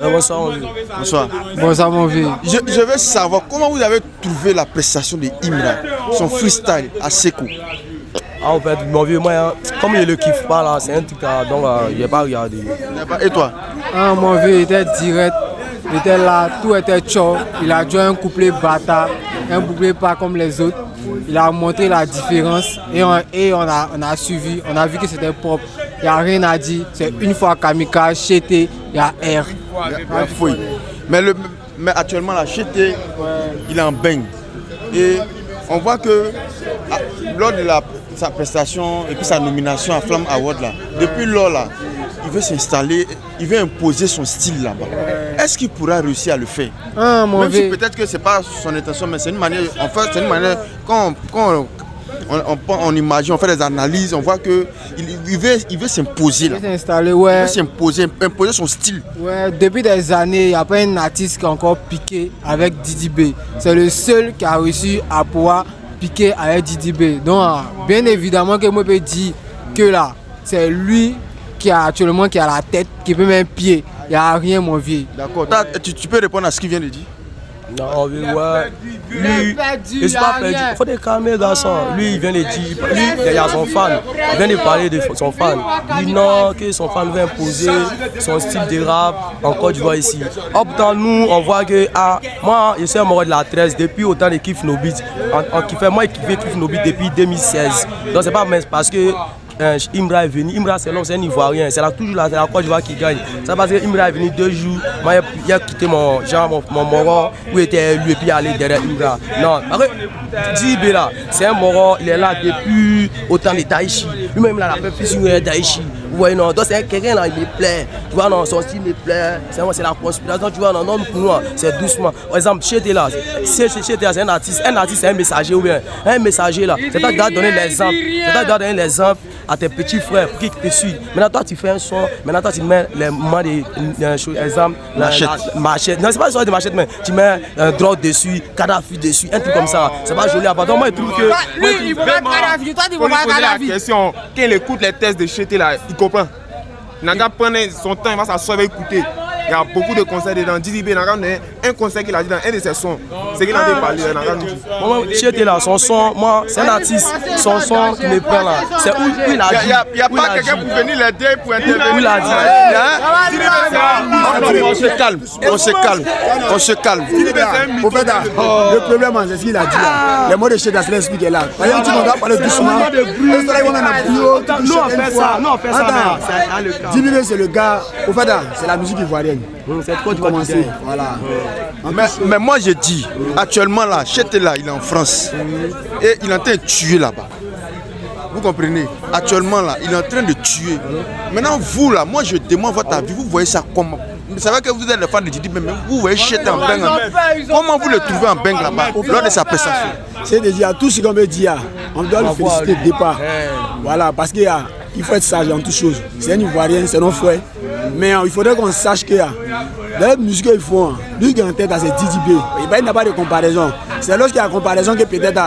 Bonsoir, mon vieux. Bonsoir. Bonsoir, mon vieux. Je veux savoir comment vous avez trouvé la prestation de Imra, son freestyle à Sekou. Ah, en fait, mon vieux, moi, comme il le kiffe pas là, c'est un truc donc il n'a pas regardé. Et toi? Ah, mon vieux, il était direct, il était là, tout était chaud. Il a joué un couplet bâtard, un couplet pas comme les autres. Il a montré la différence et on a suivi, on a vu que c'était propre. Il n'y a rien à dire, c'est une fois Kamikaze, Chété, il y a R. Fouille. Mais actuellement, la Chété, il est en baigne. Et on voit que lors de sa prestation et puis sa nomination à Flamme Award, là, depuis lors, là, il veut s'installer, il veut imposer son style là-bas. Est-ce qu'il pourra réussir à le faire? Même si peut-être que ce n'est pas son intention, mais c'est une manière, en fait, c'est une manière, quand on imagine, on fait des analyses, on voit qu'il veut s'imposer là. Il veut s'installer, ouais. Il veut s'imposer, imposer son style. Ouais, depuis des années, il n'y a pas un artiste qui a encore piqué avec Didi B. C'est le seul qui a réussi à pouvoir piquer avec Didi B. Donc, bien évidemment que moi je peux dire que là, c'est lui qui a actuellement qui a la tête, qui peut même pied. Il n'y a rien, mon vieux. D'accord. Tu peux répondre à ce qu'il vient de dire? Non, ouais. Lui, il n'est pas perdu. Il faut des calmer, garçon. Lui, il vient de dire, lui, il y a son fan. Il vient de parler de son fan. Il dit non, que son fan veut imposer son style de rap en Côte d'Ivoire ici. Hop, dans nous, on voit que, moi, je suis un mort de la 13 depuis autant de Kiff No Beat. Moi, je kiffais Kiff No Beat depuis 2016. Donc, c'est pas parce que Imra est venu, Imra c'est l'homme, c'est un Ivoirien, c'est toujours la Côte d'Ivoire qui gagne. C'est parce que Imra est venu 2 jours, moi il a quitté mon moro où était lui et puis aller derrière Imra. Non, parce que Dibé là, c'est un moro, il est là depuis autant de Daichi. Lui-même là, il a fait plus de Daichi. Ouais, non, donc c'est quelqu'un là, il me plaît. Tu vois, non, son style me plaît. C'est la conspiration, tu vois, non, pour nous, c'est doucement. Par exemple, Chété là, c'est un artiste, c'est un messager ou bien un messager là. C'est toi qui dois donner l'exemple. C'est toi qui dois donner l'exemple à tes petits frères pour qu'ils te suivent. Maintenant, toi, tu fais un son, maintenant, toi, tu mets les moments de exemple, machette. Non, c'est pas une sorte de machette, mais tu mets un drone dessus, Kadhafi dessus, un truc comme ça. C'est pas joli à part. Donc, moi, je trouve que. Lui, il veut Kadhafi, toi, tu veux pas Kadhafi. La question, quand il écoute les tests de Chété là, il comprend. Nanga prend son temps, il va s'asseoir, il va écouter. Il y a beaucoup de conseils dedans. Didi B, un conseil qu'il a dit dans un de ses sons, c'est qu'il en a parlé. Moi, Chété là, son son, moi, c'est un artiste. Son son qui me prend là. C'est où il a dit. Il n'y a pas quelqu'un pour venir l'aider, pour intervenir. Où il a dit. On se calme, on se calme, on se calme. Au fait, le problème, c'est ce qu'il a dit. Les mots de Chété, c'est l'expliqué là. Par exemple, tu dois parler doucement. Non, on fait ça. Non, on fait ça. Didi B, c'est le gars. Au fait, c'est la musique ivoirienne. C'est quoi tu commencer, voilà. Mais moi je dis, actuellement là, Chété là, il est en France et il est en train de tuer là-bas. Vous comprenez? Actuellement là, il est en train de tuer. Maintenant vous là, moi je demande votre avis, vous voyez ça comment? Vous savez que vous êtes le fan de Didi, mais vous voyez Chété en bang. Comment vous le trouvez en bang là-bas lors de sa prestation? C'est de dire tout ce qu'on veut dire, on doit le féliciter au départ. Voilà, parce qu'il faut être sage en toutes choses. C'est un Ivoirien, c'est nos frères. Mais il faudrait qu'on sache que dans la musique qu'ils font, lui qui est en tête, c'est Didi B. Il n'y a pas de comparaison. C'est lorsqu'il y a comparaison que peut-être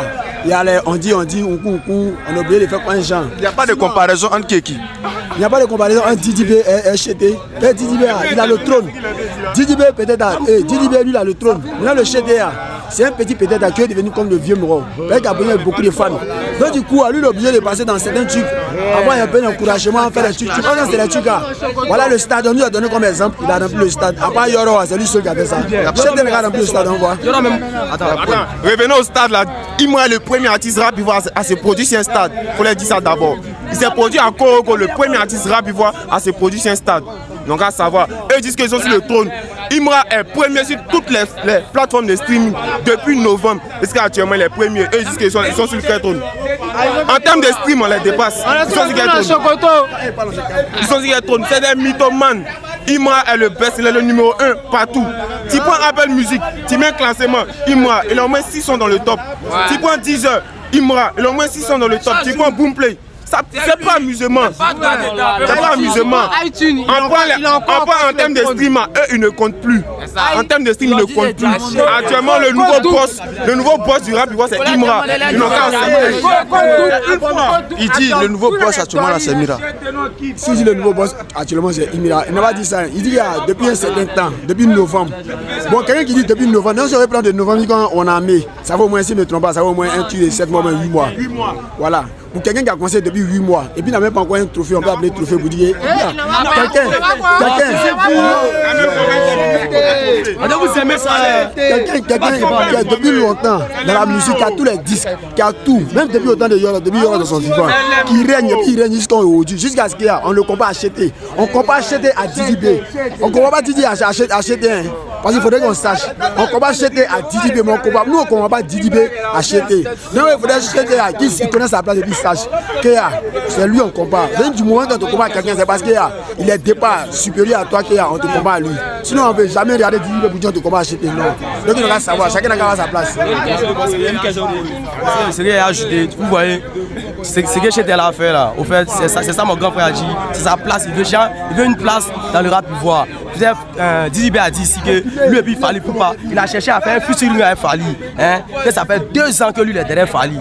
on dit, on a oublié de faire un genre. Il n'y a pas de comparaison entre qui? Il n'y a pas de comparaison entre Didi B et Chété. Didi B, il a le trône. Didi B, peut-être, Didi B, lui, il a le trône. Maintenant, le Chété, c'est un petit peut-être qui est devenu comme le vieux moro. Il a besoin de beaucoup de fans. Donc, du coup, lui, il est obligé de passer dans certains trucs. Avant, il y a un peu d'encouragement à faire des trucs. Tu vois, c'est les trucs là. Voilà le stade, on lui a donné comme exemple. Il a rempli le stade. Après, Yoro, c'est lui seul qui a fait ça. Chété, il a rempli le stade, on voit. Attends, revenons au stade là. Imra est le premier artiste rap ivoire à se produire sur un stade. Il faut leur dire ça d'abord. Il s'est produit à Korogo, le premier artiste rap ivoire à se produire sur un stade. Donc à savoir, eux disent qu'ils sont sur le trône. Imra est premier sur toutes les plateformes de streaming depuis novembre. Parce qu'actuellement, les premiers, eux disent qu'ils sont sur le trône. En termes de stream, on les dépasse. Ils sont sur le trône. Ils sont sur le trône. C'est des mythomanes. Imra est le best, il est le numéro 1 partout. Tu prends Apple Music, tu mets un classement, Imra, il a au moins 6 sons dans le top. Tu prends Deezer, Imra, il a au moins 6 sons dans le top. Tu prends Boomplay, c'est pas amusement. C'est pas amusement. On prend en termes de stream, eux ils ne comptent plus. En termes de stream, ils ne comptent plus. Actuellement, le nouveau boss du rap, c'est Imra. Ils n'ont qu'à Il dit le nouveau boss actuellement là c'est Mira. Si dit le nouveau boss actuellement c'est Imira, il n'a pas dit ça. Il dit qu'il y a depuis un certain temps, depuis novembre. Bon, quelqu'un qui dit depuis novembre, non, sur le plan de novembre, quand on a mis, ça vaut au moins, si je ne me trompe pas, ça vaut au moins un truc de 7 mois, même 8 mois. 8 mois. Voilà. Pour quelqu'un qui a commencé depuis 8 mois, et puis n'a même pas encore un trophée, on peut appeler trophée pour dire quelqu'un qui a depuis longtemps dans la musique, qui a tous les disques, qui a tout, même depuis autant de Yola, depuis Yola de son vivant, qui règne et puis il règne jusqu'à aujourd'hui, jusqu'à ce qu'il y a, on le compare à Chété. On compare Chété à Didi B. On ne compare pas Didi à Chété, hein, parce qu'il faudrait qu'on sache. On compare Chété à Didi B, mais nous on ne compare pas Didi B à Chété. Non, il faudrait Chété à qui connaît sa place depuis sache que c'est lui on compare. Même du moment quand on compare à quelqu'un, c'est parce qu'il est départ supérieur à toi on te compare à lui. Sinon on ne veut jamais regarder Didi B pour dire on te compare à Chété. Non. Donc il doit savoir, chacun a sa place. C'est qu'il a ajouté, vous voyez, c'est ce que Chété a fait là. Au fait, c'est ça mon grand frère a dit. C'est sa place, il veut une place dans le rap pouvoir. Didi B a dit ici que lui et puis Fally Poupa, il a cherché à faire un futur lui avec Fally. Que ça fait 2 ans que lui est derrière Fally.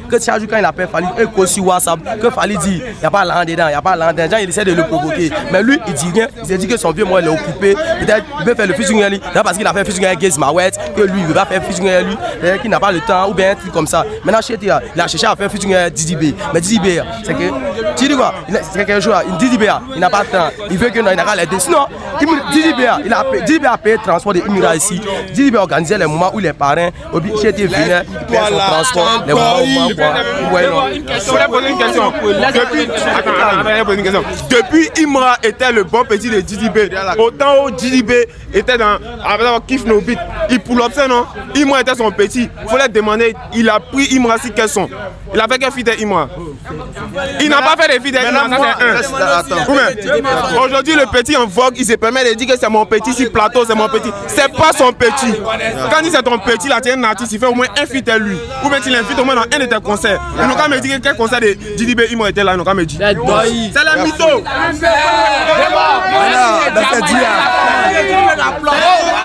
Que chaque jour quand il appelle Fally, il cause sur WhatsApp, que Fally dit il n'y a pas l'an dedans, il n'y a pas l'an dedans, il essaie de le provoquer. Mais lui il dit rien, il s'est dit que son vieux moi il est occupé, peut-être il veut faire le futur lui, parce qu'il a fait futur avec Gaze Mawet, que lui il va faire futur lui, qu'il n'a pas le temps ou bien un truc comme ça. Maintenant Chété il a cherché à faire futur avec Didi B. Mais Didi B, c'est que, tu dis quoi, c'est quelque chose, Didi B il n'a pas le temps, il veut que non, il n'a pas l'aide. Sinon, Didi B a payé le transport de Imira ici. Didi B a organisé les moments où les parrains, Chété venait, il paye son transport, les moments où vous voyez non. Je voulais poser une question. Depuis Imra était le bon petit de Didi B, autant où Didi B était dans Kiff No Beat, il pull up ça non. Imra était son petit. Il fallait demander, il a pris Imra si quels sont. Il a fait quel feat de Imra? Il n'a pas fait de feat de Imra, ça c'est un. Aujourd'hui le petit en vogue, il se permet de dire que c'est mon petit, si plateau c'est mon petit. C'est pas son petit. Quand il dit c'est ton petit, là tu es un artiste, il fait au moins un feat de lui. Ou bien il invite au moins dans un de tes concerts. Ils n'ont qu'à me dire quel concert de Didi B Imra était là, ils n'ont qu'à me dire. C'est la mytho.